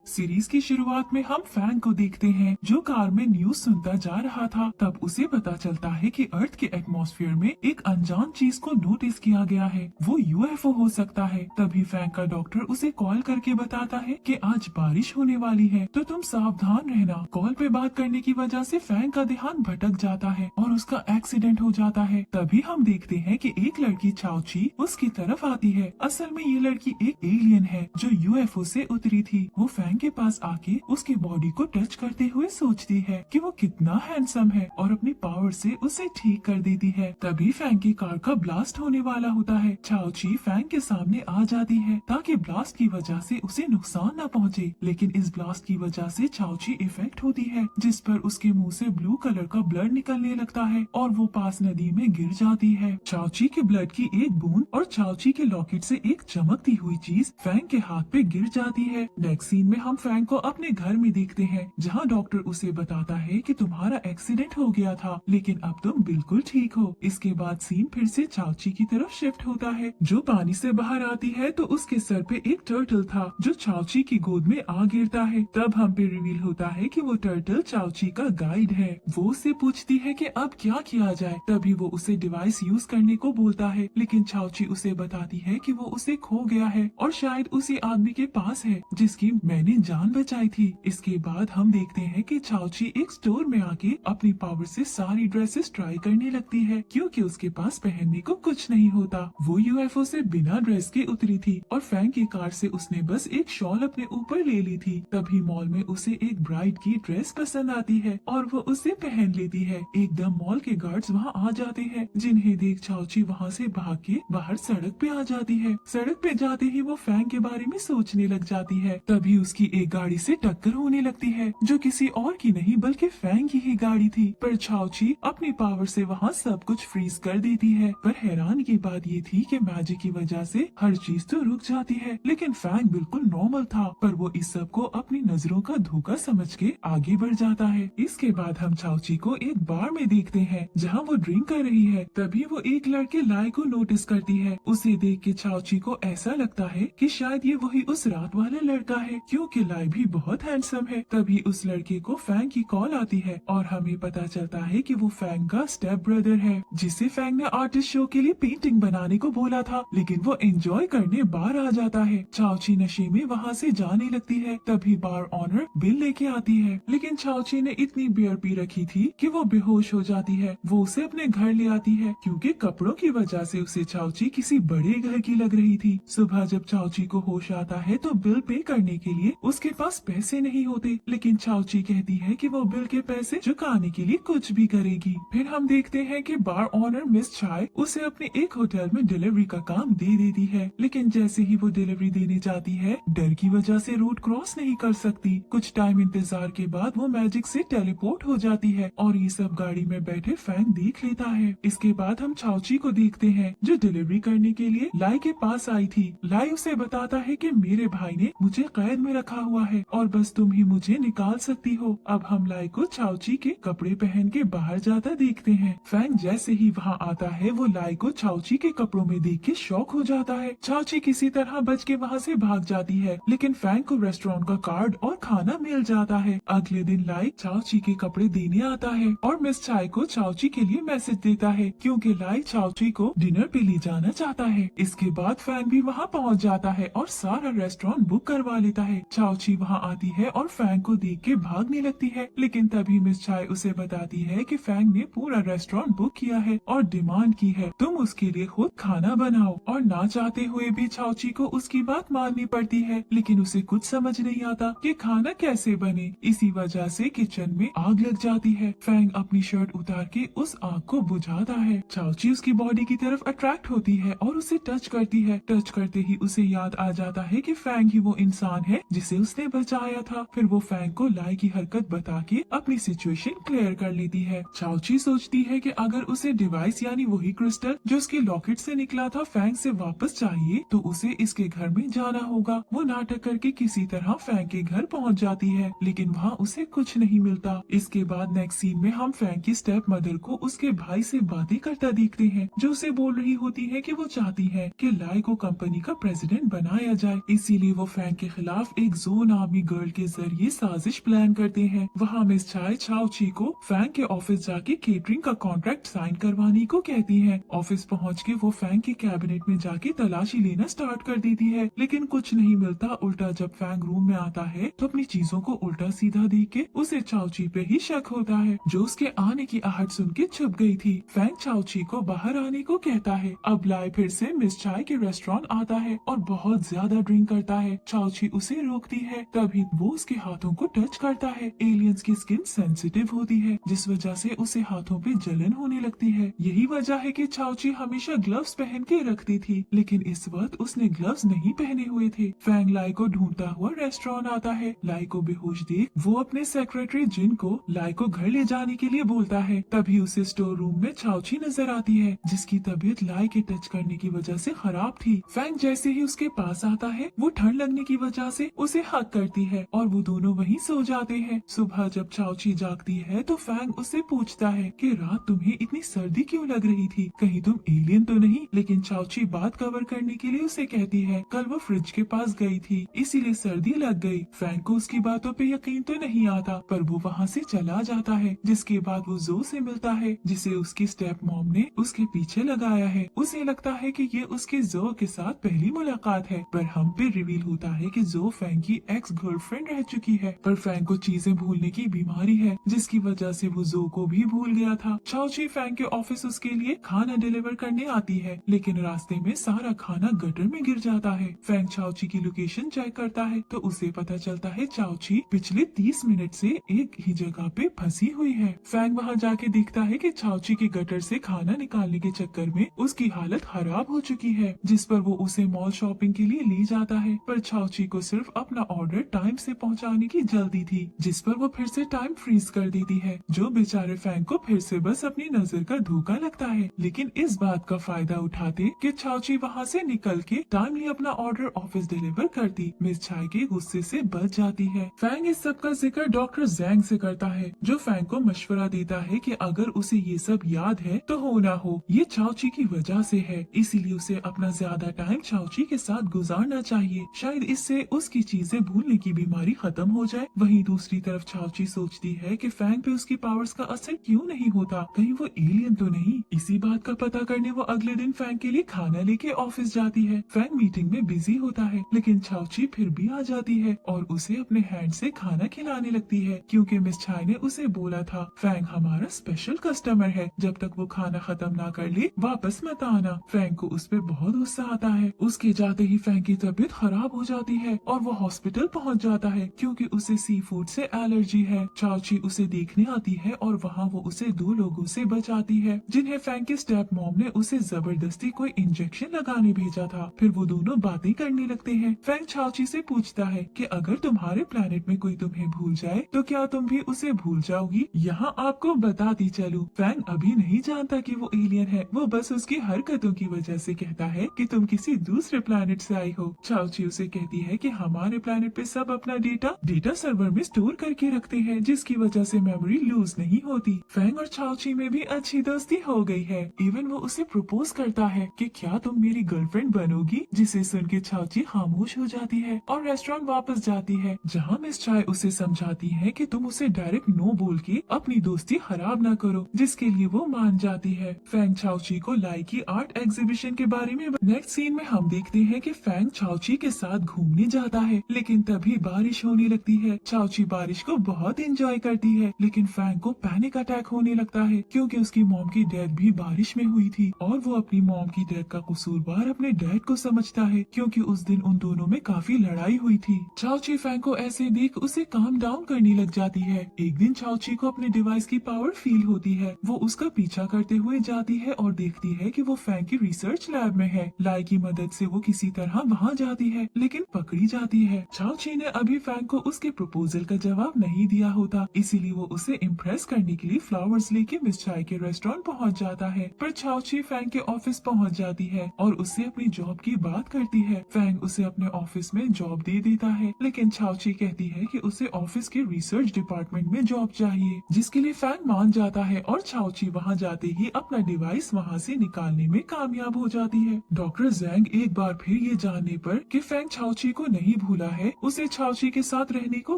Series की शुरुआत में हम फैंग को देखते हैं जो कार में न्यूज सुनता जा रहा था। तब उसे पता चलता है कि अर्थ के एटमॉस्फेयर में एक अनजान चीज को नोटिस किया गया है। वो यूएफओ हो सकता है। तभी फैंग का डॉक्टर उसे कॉल करके बताता है कि आज बारिश होने वाली है, तो तुम सावधान रहना। कॉल पे बात करने की वजह से फैंग का ध्यान भटक जाता है और उसका एक्सीडेंट हो जाता है। तभी हम देखते हैं कि एक लड़की चाओची उसकी तरफ आती है। असल में ये लड़की एक एलियन है जो यूएफओ से उतरी थी। वो फैंग के पास आके उसकी बॉडी को टच करते हुए सोचती है कि वो कितना हैंडसम है और अपनी पावर से उसे ठीक कर देती है। तभी फैंग की कार का ब्लास्ट होने वाला होता है। चाओची फैंग के सामने आ जाती है ताकि ब्लास्ट की वजह से उसे नुकसान न पहुंचे, लेकिन इस ब्लास्ट की वजह से चाओची इफेक्ट होती है, जिस पर उसके मुंह से ब्लू कलर का ब्लड निकलने लगता है और वो पास नदी में गिर जाती है। चाओची के ब्लड की एक बूंद और चाओची के लॉकेट से एक चमकती हुई चीज फैंग के हाथ पे गिर जाती है। नेक्स्ट सीन में हम फैंग को अपने घर में देखते हैं जहां डॉक्टर उसे बताता है कि तुम्हारा एक्सीडेंट हो गया था, लेकिन अब तुम बिल्कुल ठीक हो। इसके बाद सीन फिर से चाओची की तरफ शिफ्ट होता है जो पानी से बाहर आती है, तो उसके सर पे एक टर्टल था जो चाओची की गोद में आ गिरता है। तब हम पे रिवील होता है कि वो टर्टल चाओची का गाइड है। वो उससे पूछती है कि अब क्या किया जाए। तभी वो उसे डिवाइस यूज करने को बोलता है, लेकिन चाओची उसे बताती है कि वो उसे खो गया है और शायद उसी आदमी के पास है जिसकी मैंने जान बचाई थी। इसके बाद हम देखते हैं कि चाओची एक स्टोर में आके अपनी पावर से सारी ड्रेसेस ट्राई करने लगती है क्योंकि उसके पास पहनने को कुछ नहीं होता। वो यूएफओ से बिना ड्रेस के उतरी थी और फैंग की कार से उसने बस एक शॉल अपने ऊपर ले ली थी। तभी मॉल में उसे एक ब्राइड की ड्रेस पसंद आती है और वो उसे पहन लेती है। एकदम मॉल के गार्ड्स वहाँ आ जाते हैं, जिन्हें देख चाओची वहाँ से भाग के बाहर सड़क पे आ जाती है। सड़क पे जाते ही वो फैंग के बारे में सोचने लग जाती है। तभी उसकी एक गाड़ी से टक्कर होने लगती है जो किसी और की नहीं बल्कि फैंग की ही गाड़ी थी। पर चाओची अपनी पावर से वहाँ सब कुछ फ्रीज कर देती है। पर हैरान की बात ये थी कि मैजिक की वजह से हर चीज तो रुक जाती है, लेकिन फैंग बिल्कुल नॉर्मल था। पर वो इस सब को अपनी नजरों का धोखा समझ के आगे बढ़ जाता है। इसके बाद हम चाओची को एक बार में देखते हैं जहाँ वो ड्रिंक कर रही है। तभी वो एक लड़के लाई को नोटिस करती है। उसे देख के चाओची को ऐसा लगता है कि शायद ये वही उस रात वाला लड़का है, क्योंकि लाई भी बहुत हैंडसम है। तभी उस लड़के को फैंग की कॉल आती है और हमें पता चलता है कि वो फैंग का स्टेप ब्रदर है, जिसे फैंग ने आर्टिस्ट शो के लिए पेंटिंग बनाने को बोला था, लेकिन वो एंजॉय करने बाहर आ जाता है। चाओची नशे में वहाँ से जाने लगती है। तभी बार ऑनर बिल लेके आती है, लेकिन चाओची ने इतनी बियर पी रखी थी कि वो बेहोश हो जाती है। वो उसे अपने घर ले आती है क्योंकि कपड़ों की वजह से उसे चाओची किसी बड़े घर की लग रही थी। सुबह जब चाओची को होश आता है तो बिल पे करने के लिए उसके पास पैसे नहीं होते, लेकिन चाओची कहती है कि वो बिल के पैसे चुकाने के लिए कुछ भी करेगी। फिर हम देखते हैं कि बार ऑनर मिस चाय उसे अपने एक होटल में डिलीवरी का काम दे देती है, लेकिन जैसे ही वो डिलीवरी देने जाती है डर की वजह से रूट क्रॉस नहीं कर सकती। कुछ टाइम इंतजार के बाद वो मैजिक से टेलीपोर्ट हो जाती है और ये सब गाड़ी में बैठे फैंग देख लेता है। इसके बाद हम चाओची को देखते हैं जो डिलीवरी करने के लिए लाई के पास आई थी। लाई उसे बताता है कि मेरे भाई ने मुझे कैद में रखा हुआ है और बस तुम ही मुझे निकाल सकती हो। अब हम लाई को चाओची के कपड़े पहन के बाहर जाता देखते हैं। फैंग जैसे ही वहाँ आता है वो लाई को चाओची के कपड़ों में देख के शॉक हो जाता है। चाओची किसी तरह बच के वहाँ से भाग जाती है, लेकिन फैंग को रेस्टोरेंट का कार्ड और खाना मिल जाता है। अगले दिन लाई चाओची के कपड़े देने आता है और मिस चाय को चाओची के लिए मैसेज देता है क्योंकि लाई चाओची को डिनर पे ले जाना चाहता है। इसके बाद फैंग भी वहाँ पहुँच जाता है और सारा रेस्टोरेंट बुक करवा लेता है। चाओची वहाँ आती है और फैंग को देख के भागने लगती है, लेकिन तभी मिस चाय उसे बताती है कि फैंग ने पूरा रेस्टोरेंट बुक किया है और डिमांड की है तुम उसके लिए खुद खाना बनाओ। और ना चाहते हुए भी चाओची को उसकी बात माननी पड़ती है, लेकिन उसे कुछ समझ नहीं आता कि खाना कैसे बने। इसी वजह से किचन में आग लग जाती है। फैंग अपनी शर्ट उतार के उस आग को बुझाता है। चाओची उसकी बॉडी की तरफ अट्रैक्ट होती है और उसे टच करती है। टच करते ही उसे याद आ जाता है कि फैंग ही वो इंसान है जिसे उसने बचाया था। फिर वो फैंग को लाई की हरकत बता के अपनी सिचुएशन क्लियर कर लेती है। चाओची सोचती है कि अगर उसे डिवाइस यानी वही क्रिस्टल जो उसके लॉकेट से निकला था फैंग से वापस चाहिए तो उसे इसके घर में जाना होगा। वो नाटक करके किसी तरह फैंग के घर पहुंच जाती है, लेकिन वहाँ उसे कुछ नहीं मिलता। इसके बाद नेक्स्ट सीन में हम फैंग की स्टेप मदर को उसके भाई से बातें करता देखते हैं, जो उसे बोल रही होती है कि वो चाहती है कि लाई को कंपनी का प्रेसिडेंट बनाया जाए, इसीलिए वो फैंग के खिलाफ एक जो नामी गर्ल के जरिए साजिश प्लान करते हैं। वहाँ मिस चाय चाओची को फैंग के ऑफिस जाके केटरिंग का कॉन्ट्रैक्ट साइन करवाने को कहती है। ऑफिस पहुँच के वो फैंग के कैबिनेट में जाके तलाशी लेना स्टार्ट कर देती है, लेकिन कुछ नहीं मिलता। उल्टा जब फैंग रूम में आता है तो अपनी चीजों को उल्टा सीधा देख के उसे चाओची पे ही शक होता है, जो उसके आने की आहट सुन के छुप गई थी। फैंग चाओची को बाहर आने को कहता है। अब लाई फिर से मिस चाय के रेस्टोरेंट आता है और बहुत ज्यादा ड्रिंक करता है। चाओची उसे रोकती है, तभी वो उसके हाथों को टच करता है। एलियंस की स्किन सेंसिटिव होती है, जिस वजह से उसे हाथों पे जलन होने लगती है। यही वजह है कि चाओची हमेशा ग्लव्स पहन के रखती थी, लेकिन इस वक्त उसने ग्लव्स नहीं पहने हुए थे। फैंग लाई को ढूंढता हुआ रेस्टोरेंट आता है। लाई को बेहोश देख वो अपने सेक्रेटरी जिन को लाई को घर ले जाने के लिए बोलता है। तभी उसे स्टोर रूम में चाओची नजर आती है, जिसकी तबीयत लाई के टच करने की वजह से खराब थी। फैंग जैसे ही उसके पास आता है, वो ठंड लगने की वजह से उसे हक करती है और वो दोनों वहीं सो जाते हैं। सुबह जब चाओची जागती है तो फैंग उससे पूछता है कि रात तुम्हें इतनी सर्दी क्यों लग रही थी, कहीं तुम एलियन तो नहीं। लेकिन चाओची बात कवर करने के लिए उसे कहती है कल वो फ्रिज के पास गई थी, इसीलिए सर्दी लग गई। फैंग को उसकी बातों पे यकीन तो नहीं आता, पर वो वहाँ से चला जाता है। जिसके बाद वो जो से मिलता है, जिसे उसकी स्टेप मॉम ने उसके पीछे लगाया है। उसे लगता है कि ये उसके जो के साथ पहली मुलाकात है, पर हम पे रिवील होता है कि जो फैंग की एक्स गर्लफ्रेंड रह चुकी है। पर फैंग को चीजें भूलने की बीमारी है, जिसकी वजह से वो जो को भी भूल गया था। चाओची फैंग के ऑफिस उसके लिए खाना डिलीवर करने आती है, लेकिन रास्ते में सारा खाना गटर में गिर जाता है। फैंग चाओची की लोकेशन चेक करता है तो उसे पता चलता है चाओची पिछले 30 मिनट से एक ही जगह पे फंसी हुई है। फैंग वहाँ जाके देखता है कि चाओची के गटर से खाना निकालने के चक्कर में उसकी हालत खराब हो चुकी है, जिस पर वो उसे मॉल शॉपिंग के लिए ले जाता है। पर चाओची को सिर्फ अपना ऑर्डर टाइम से पहुँचाने की जल्दी थी, जिस पर वो फिर से टाइम फ्रीज कर देती है, जो बेचारे फैंग को फिर से बस अपनी नजर का धोखा लगता है। लेकिन इस बात का फायदा उठाते कि चाओची वहाँ से निकल के टाइमली अपना ऑर्डर ऑफिस डिलीवर करती, मिस चाय के गुस्से से बच जाती है। फैंग इस सब का जिक्र डॉक्टर जैंग से करता है, जो फैंग को मशवरा देता है कि अगर उसे ये सब याद है तो हो ना हो, ये चाओची की वजह से है, इसीलिए उसे अपना ज्यादा टाइम चाओची के साथ गुजारना चाहिए। शायद इससे उसकी चीजें भूलने की बीमारी खत्म हो जाए। वहीं दूसरी तरफ चाओची सोचती है कि फैंग पे उसकी पावर्स का असर क्यों नहीं होता, कहीं वो एलियन तो नहीं। इसी बात का पता करने वो अगले दिन फैंग के लिए खाना लेके ऑफिस जाती है। फैंग मीटिंग में बिजी होता है, लेकिन चाओची फिर भी आ जाती है और उसे अपने हैंड से खाना खिलाने लगती है, क्योंकि मिस चाय ने उसे बोला था फैंग हमारा स्पेशल कस्टमर है, जब तक वो खाना खत्म ना कर ले वापस मत आना। फैंग को उस पर बहुत गुस्सा आता है। उसके जाते ही फैंग की तबीयत खराब हो जाती है और वो हॉस्पिटल पहुंच जाता है, क्योंकि उसे सी फूड से एलर्जी है। चाओची उसे देखने आती है और वहाँ वो उसे 2 लोगों से बचाती है, जिन्हें फैंग के स्टेप मॉम ने उसे जबरदस्ती कोई इंजेक्शन लगाने भेजा था। फिर वो दोनों बातें करने लगते हैं। फैंग चाओची से पूछता है कि अगर तुम्हारे प्लेनेट में कोई तुम्हें भूल जाए तो क्या तुम भी उसे भूल जाओगी। यहाँ आपको बताती चलूं, फैंग अभी नहीं जानता कि वो एलियन है, वो बस उसकी हरकतों की वजह से कहता है कि तुम किसी दूसरे प्लेनेट से आई हो। चाओची उसे कहती है कि हमारे प्लेनेट पे सब अपना डेटा सर्वर में स्टोर करके रखते हैं, जिसकी वजह से मेमोरी लूज नहीं होती। फैंग और चाओची में भी अच्छी दोस्ती हो गई है। इवन वो उसे प्रपोज करता है कि क्या तुम मेरी गर्लफ्रेंड बनोगी, जिसे सुन के चाओची खामोश हो जाती है और रेस्टोरेंट वापस जाती है, जहाँ मिस चाय उसे समझाती है कि तुम उसे डायरेक्ट नो बोल के अपनी दोस्ती खराब ना करो, जिसके लिए वो मान जाती है। फैंग चाओची को लाई की आर्ट एग्जीबिशन के बारे में नेक्स्ट सीन में हम देखते हैं कि फैंग चाओची के साथ घूमने जाता है, लेकिन तभी बारिश होने लगती है। चाओची बारिश को बहुत एंजॉय करती है, लेकिन फैंग को पैनिक अटैक होने लगता है, क्योंकि उसकी मॉम की डेथ भी बारिश में हुई थी और वो अपनी मॉम की डेथ का कसूरवार अपने डैड को समझता है, क्योंकि उस दिन उन दोनों में काफी लड़ाई हुई थी। चाओची फैंग को ऐसे देख उसे काम डाउन करने लग जाती है। एक दिन चाओची को अपने डिवाइस की पावर फील होती है। वो उसका पीछा करते हुए जाती है और देखती है कि वो फैंग की रिसर्च लैब में है। लाई की मदद से वो किसी तरह वहाँ जाती है, लेकिन पकड़ी जाती है। चाओची ने अभी फैंग को उसके प्रपोजल का जवाब नहीं दिया होता, इसीलिए वो उसे इम्प्रेस करने के लिए फ्लावर्स लेके मिस चाय के रेस्टोरेंट पहुँच जाता है। पर चाओची फैंग के ऑफिस पहुँच जाती है और उससे अपनी जॉब की बात करती है। फैंग उसे अपने ऑफिस में जॉब दे देता है, लेकिन चाओची कहती है कि उसे ऑफिस के रिसर्च डिपार्टमेंट में जॉब चाहिए, जिसके लिए फैंग मान जाता है और चाओची वहाँ जाते ही अपना डिवाइस वहाँ से निकालने में कामयाब हो जाती है। डॉक्टर जैंग एक बार फिर ये जानने पर कि फैंग चाओची को नहीं भूल चूल्हा है उसे छाओची के साथ रहने को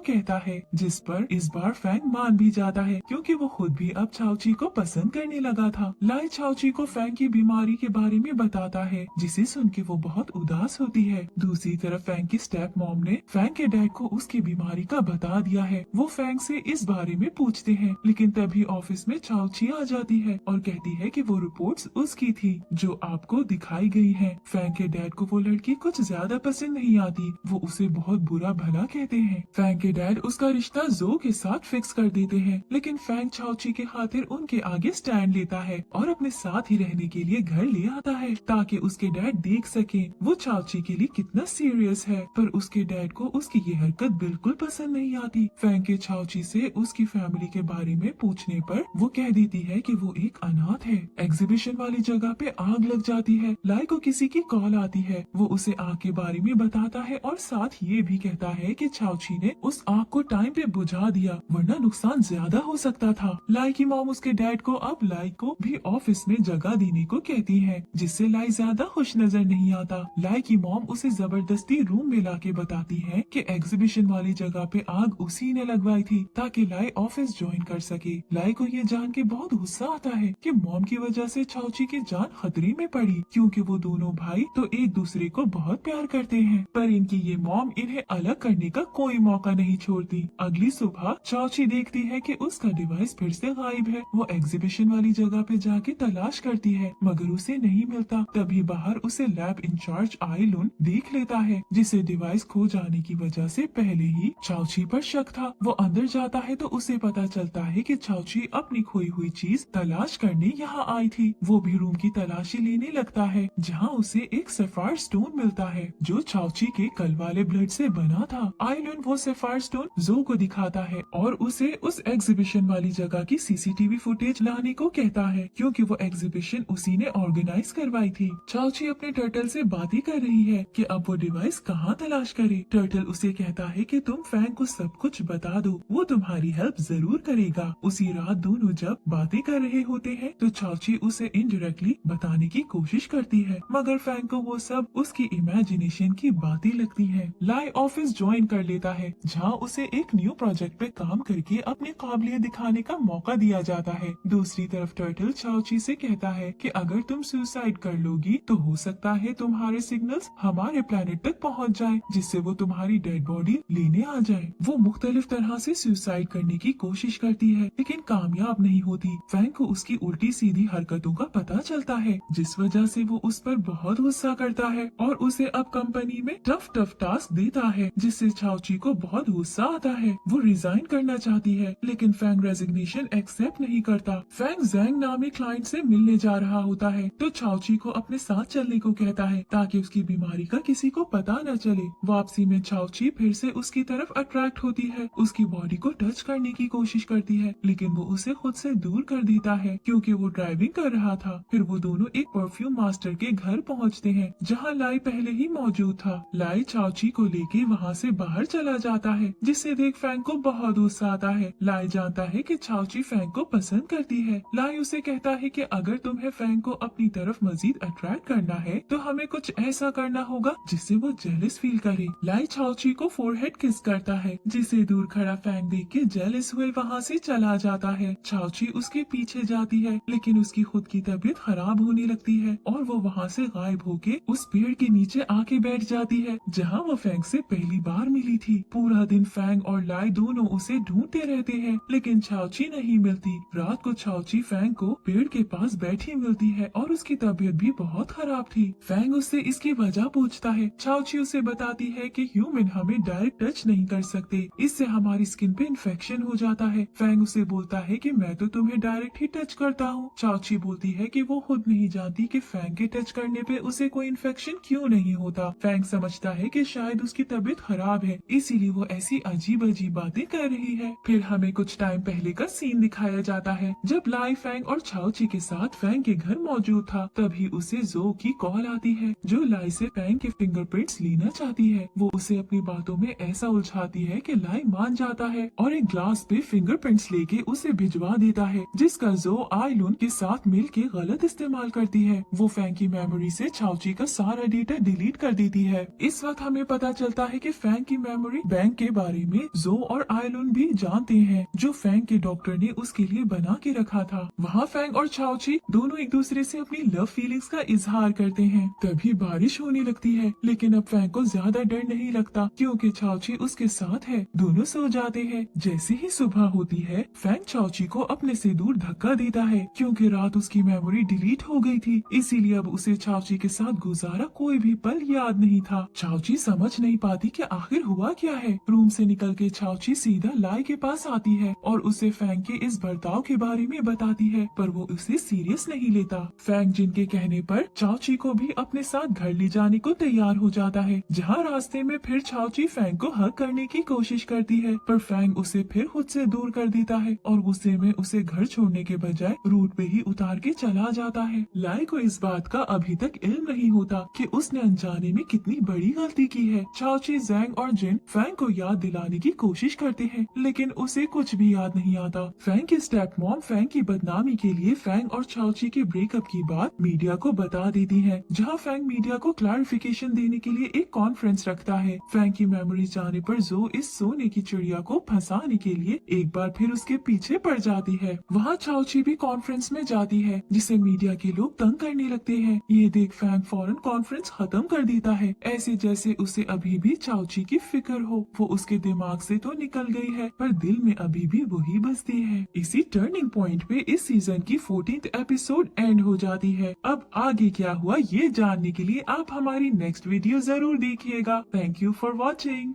कहता है, जिस पर इस बार फैंग मान भी जाता है क्योंकि वो खुद भी अब छाओची को पसंद करने लगा था। लाई छाओची को फैंग की बीमारी के बारे में बताता है, जिसे सुन के वो बहुत उदास होती है। दूसरी तरफ फैंग की स्टेप मॉम ने फैंग के डैड को उसकी बीमारी का बता दिया है। वो फैंग से इस बारे में पूछते हैं, लेकिन तभी ऑफिस में छाओची आ जाती है और कहती है कि वो रिपोर्ट्स उसकी थी जो आपको दिखाई गई है। फैंग के डैड को वो लड़की कुछ ज्यादा पसंद नहीं आती, वो उसे बहुत बुरा भला कहते हैं। फैंग के डैड उसका रिश्ता जो के साथ फिक्स कर देते हैं, लेकिन फैंग छाओची के खातिर उनके आगे स्टैंड लेता है और अपने साथ ही रहने के लिए घर ले आता है ताकि उसके डैड देख सके वो छाओची के लिए कितना सीरियस है। पर उसके डैड को उसकी ये हरकत बिल्कुल पसंद नहीं आती। फैंग के छाओची से उसकी फैमिली के बारे में पूछने पर वो कह देती है कि वो एक अनाथ है। एग्जीबिशन वाली जगह पे आग लग जाती है। लाई को किसी की कॉल आती है, वो उसे आग के बारे में बताता है और साथ ये भी कहता है कि छाओची ने उस आग को टाइम पे बुझा दिया, वरना नुकसान ज्यादा हो सकता था। लाई की मॉम उसके डैड को अब लाई को भी ऑफिस में जगह देने को कहती है, जिससे लाई ज्यादा खुश नजर नहीं आता। लाई की मॉम उसे जबरदस्ती रूम में लाके बताती है कि एग्जीबिशन वाली जगह पे आग उसी ने लगवाई थी ताकि लाई ऑफिस ज्वाइन कर सके। लाई को ये जान के बहुत गुस्सा आता है कि मॉम की वजह से छाओची की जान खतरे में पड़ी, क्योंकि वो दोनों भाई तो एक दूसरे को बहुत प्यार करते हैं। पर इनकी ये मॉम इन्हें अलग करने का कोई मौका नहीं छोड़ती। अगली सुबह छाओची देखती है कि उसका डिवाइस फिर से गायब है। वो एग्जीबिशन वाली जगह पे जाके तलाश करती है, मगर उसे नहीं मिलता। तभी बाहर उसे लैब इंचार्ज आइलुन देख लेता है, जिसे डिवाइस खो जाने की वजह से पहले ही छाओची पर शक था। वो अंदर जाता है तो उसे पता चलता है कि छाओची अपनी खोई हुई चीज तलाश करने यहाँ आई थी। वो भी रूम की तलाशी लेने लगता है, जहाँ उसे एक सफायर स्टोन मिलता है जो छाओची के कल वाले ब्लड से बना था। आइलुन वो सफायर स्टोन जो को दिखाता है और उसे उस एग्जीबिशन वाली जगह की सीसीटीवी फुटेज लाने को कहता है, क्योंकि वो एग्जीबिशन उसी ने ऑर्गेनाइज करवाई थी। छाओची अपने टर्टल से बातें कर रही है कि अब वो डिवाइस कहाँ तलाश करे। टर्टल उसे कहता है कि तुम फैंग को सब कुछ बता दो, वो तुम्हारी हेल्प जरूर करेगा। उसी रात दोनों जब बातें कर रहे होते हैं तो छाओची उसे इनडायरेक्टली बताने की कोशिश करती है, मगर फैंग को वो सब उसकी इमेजिनेशन की बातें लगती है। लाई ऑफिस ज्वाइन कर लेता है, जहाँ उसे एक न्यू प्रोजेक्ट पे काम करके अपनी काबिलियत दिखाने का मौका दिया जाता है। दूसरी तरफ टर्टल छाओची से कहता है कि अगर तुम सुसाइड कर लोगी तो हो सकता है तुम्हारे सिग्नल्स हमारे प्लेनेट तक पहुँच जाए, जिससे वो तुम्हारी डेड बॉडी लेने आ जाए। वो मुख्तलिफ तरह से सुसाइड करने की कोशिश करती है, लेकिन कामयाब नहीं होती। फैंग को उसकी उल्टी सीधी हरकतों का पता चलता है, जिस वजह से वो उस पर बहुत गुस्सा करता है और उसे अब कंपनी में टफ टास्क देता है, जिससे छाओची को बहुत गुस्सा आता है। वो रिजाइन करना चाहती है, लेकिन फैंग रेजिग्नेशन एक्सेप्ट नहीं करता। फैंग जैंग नामी क्लाइंट से मिलने जा रहा होता है तो छाओची को अपने साथ चलने को कहता है ताकि उसकी बीमारी का किसी को पता न चले। वापसी में छाओची फिर से उसकी तरफ अट्रैक्ट होती है, उसकी बॉडी को टच करने की कोशिश करती है, लेकिन वो उसे खुद से दूर कर देता है क्योंकि वो ड्राइविंग कर रहा था। फिर वो दोनों एक परफ्यूम मास्टर के घर पहुंचते हैं, जहां लाई पहले ही मौजूद था। लाई छाओची को लेके वहां से बाहर चला जाता है, जिससे देख फैंग को बहुत गुस्सा आता है। लाई जानता है कि छाओची फैंग को पसंद करती है। लाई उसे कहता है कि अगर तुम्हें फैंग को अपनी तरफ मजीद अट्रैक्ट करना है तो हमें कुछ ऐसा करना होगा जिससे वो जेलस फील करे। लाई छाओची को फोरहेड किस करता है, जिसे दूर खड़ा फैंग देख के जेलस हुए वहाँ से चला जाता है। छाओची उसके पीछे जाती है, लेकिन उसकी खुद की तबीयत खराब होने लगती है और वो वहाँ से गायब होके उस पेड़ के नीचे आके बैठ जाती है, जहाँ वो फैंग से पहली बार मिली थी। पूरा दिन फैंग और लाई दोनों उसे ढूंढते रहते हैं, लेकिन छाओची नहीं मिलती। रात को छाओची फैंग को पेड़ के पास बैठी मिलती है और उसकी तबीयत भी बहुत खराब थी। फैंग उससे इसकी वजह पूछता है। छाओची उसे बताती है कि ह्यूमन हमें डायरेक्ट टच नहीं कर सकते, इससे हमारी स्किन पे इन्फेक्शन हो जाता है। फैंग उसे बोलता है कि मैं तो तुम्हें डायरेक्ट ही टच करता हूँ। छाओची बोलती है कि वो खुद नहीं जानती कि फैंग के टच करने पे उसे कोई इन्फेक्शन क्यों नहीं होता। फैंग समझता है कि शायद उसकी तबीयत खराब है, इसीलिए वो ऐसी अजीब अजीब बातें कर रही है। फिर हमें कुछ टाइम पहले का सीन दिखाया जाता है, जब लाई फैंग और छाओची के साथ फैंग के घर मौजूद था। तभी उसे जो की कॉल आती है, जो लाई से फैंग के फिंगरप्रिंट्स लेना चाहती है। वो उसे अपनी बातों में ऐसा उलझाती है कि लाई मान जाता है और एक ग्लास पे फिंगरप्रिंट्स लेके उसे भिजवा देता है, जिसका जो आइलुन के साथ मिल के गलत इस्तेमाल करती है। वो फैंग की मेमोरी से छाओची का सारा डेटा डिलीट कर देती है। इस वक्त हमें पता पता चलता है कि फैंग की मेमोरी बैंक के बारे में जो और आयलुन भी जानते हैं, जो फैंग के डॉक्टर ने उसके लिए बना के रखा था। वहाँ फैंग और चाओची दोनों एक दूसरे से अपनी लव फीलिंग्स का इजहार करते हैं। तभी बारिश होने लगती है, लेकिन अब फैंग को ज्यादा डर नहीं लगता क्योंकि चाओची उसके साथ है। दोनों सो जाते हैं। जैसे ही सुबह होती है, फैंग चाओची को अपने से दूर धक्का देता है क्योंकि रात उसकी मेमोरी डिलीट हो गई थी, इसीलिए अब उसे चाओची के साथ गुजारा कोई भी पल याद नहीं था। चाओची समझ नहीं पाती कि आखिर हुआ क्या है। रूम से निकल के चाओची सीधा लाई के पास आती है और उसे फैंग के इस बर्ताव के बारे में बताती है, पर वो उसे सीरियस नहीं लेता। फैंग जिनके कहने पर चाओची को भी अपने साथ घर ले जाने को तैयार हो जाता है। जहाँ रास्ते में फिर चाओची फैंग को हक करने की कोशिश करती है, पर फैंग उसे फिर खुद से दूर कर देता है और गुस्से में उसे घर छोड़ने के बजाय रूट पे ही उतार के चला जाता है। लाई को इस बात का अभी तक इल्म नहीं होता कि उसने अनजाने में कितनी बड़ी गलती की है। चाओची, जैंग और जिन फैंग को याद दिलाने की कोशिश करते हैं, लेकिन उसे कुछ भी याद नहीं आता। फैंग की स्टेप मॉम फैंग की बदनामी के लिए फैंग और चाओची के ब्रेकअप की बात मीडिया को बता देती है, जहां फैंग मीडिया को क्लैरिफिकेशन देने के लिए एक कॉन्फ्रेंस रखता है। फैंग की मेमोरी जाने पर जो इस सोने की चिड़िया को फंसाने के लिए एक बार फिर उसके पीछे पड़ जाती है। वहाँ चाओची भी कॉन्फ्रेंस में जाती है, जिसे मीडिया के लोग तंग करने लगते हैं। ये देख फैंग फौरन कॉन्फ्रेंस खत्म कर देता है, ऐसे जैसे उसे अभी भी चाओची की फिक्र हो। वो उसके दिमाग से तो निकल गई है, पर दिल में अभी भी वही बसती है। इसी टर्निंग पॉइंट पे इस सीजन की 14th एपिसोड एंड हो जाती है। अब आगे क्या हुआ ये जानने के लिए आप हमारी नेक्स्ट वीडियो जरूर देखिएगा। Thank you for watching.